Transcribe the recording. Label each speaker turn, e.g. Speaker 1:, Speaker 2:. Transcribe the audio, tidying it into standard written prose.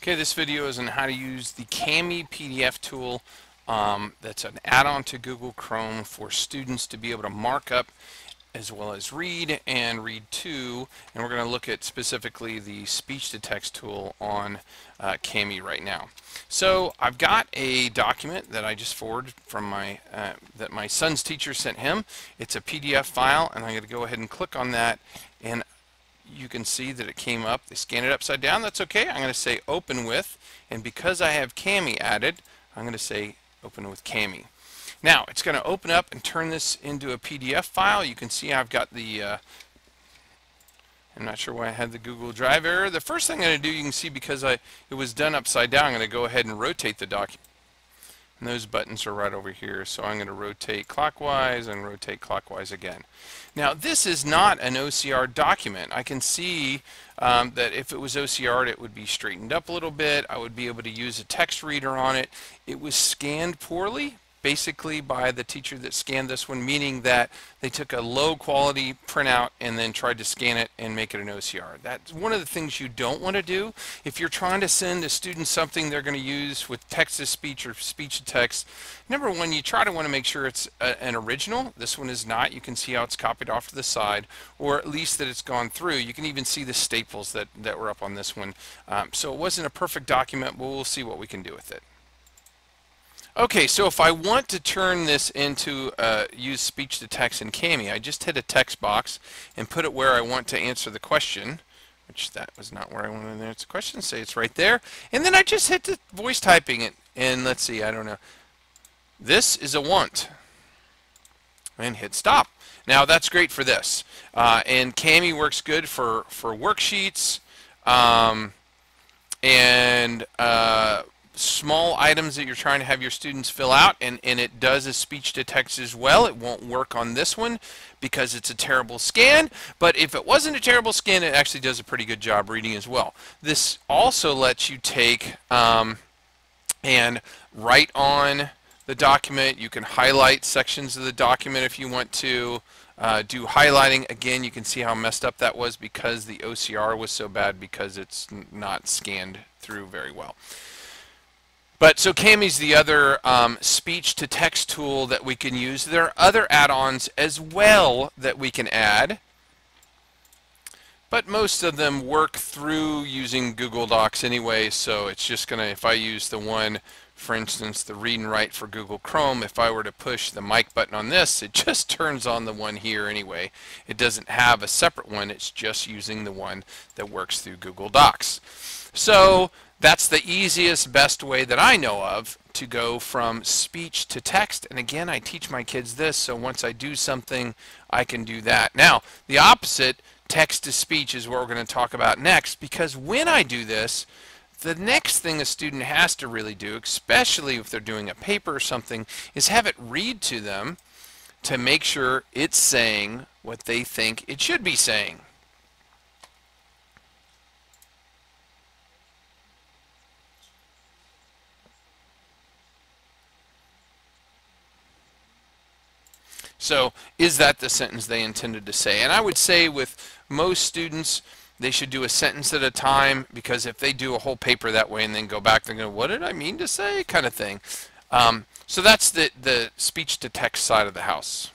Speaker 1: Okay, this video is on how to use the Kami PDF tool. That's an add-on to Google Chrome for students to be able to mark up as well as read and read to. And we're going to look at specifically the speech-to-text tool on Kami right now. So I've got a document that I just forwarded from that my son's teacher sent him. It's a PDF file, and I'm going to go ahead and click on that, and you can see that it came up. They scanned it upside down. That's okay. I'm going to say open with, and because I have Kami added, I'm going to say open with Kami. Now it's going to open up and turn this into a PDF file. You can see I've got the I'm not sure why I had the Google Drive error. The first thing I'm going to do, you can see because it was done upside down, I'm going to go ahead and rotate the document. And those buttons are right over here, so I'm going to rotate clockwise and rotate clockwise again. Now this is not an OCR document. I can see that if it was OCR'd, it would be straightened up a little bit. I would be able to use a text reader on it. It was scanned poorly, basically by the teacher that scanned this one, meaning that they took a low quality printout and then tried to scan it and make it an OCR. That's one of the things you don't want to do. If you're trying to send a student something they're going to use with text-to-speech or speech-to-text, number one, you try to want to make sure it's an original. This one is not. You can see how it's copied off to the side, or at least that it's gone through. You can even see the staples that were up on this one. So it wasn't a perfect document, but we'll see what we can do with it. Okay, so if I want to turn this into use speech to text in Kami, I just hit a text box and put it where I want to answer the question, which that was not where I wanted to answer the question. Say it's right there, and then I just hit the voice typing it, and let's see, I don't know. This is a want, and hit stop. Now that's great for this, and Kami works good for worksheets and small items that you're trying to have your students fill out, and it does a speech to text as well. It won't work on this one because it's a terrible scan, but if it wasn't a terrible scan, it actually does a pretty good job reading as well. This also lets you take and write on the document. You can highlight sections of the document if you want to. Do highlighting. Again, you can see how messed up that was because the OCR was so bad because it's not scanned through very well. But so Kami's the other speech-to-text tool that we can use. There are other add-ons as well that we can add, but most of them work through using Google Docs anyway, so it's just going to, if I use the one, for instance, the read and write for Google Chrome, if I were to push the mic button on this, it just turns on the one here anyway. It doesn't have a separate one, it's just using the one that works through Google Docs. So that's the easiest, best way that I know of to go from speech to text. And again, I teach my kids this, so once I do something, I can do that. Now, the opposite, text to speech, is what we're going to talk about next, because when I do this, the next thing a student has to really do, especially if they're doing a paper or something, is have it read to them to make sure it's saying what they think it should be saying. So is that the sentence they intended to say? And I would say with most students, they should do a sentence at a time, because if they do a whole paper that way and then go back, they're going to, what did I mean to say, kind of thing. So that's the speech to text side of the house.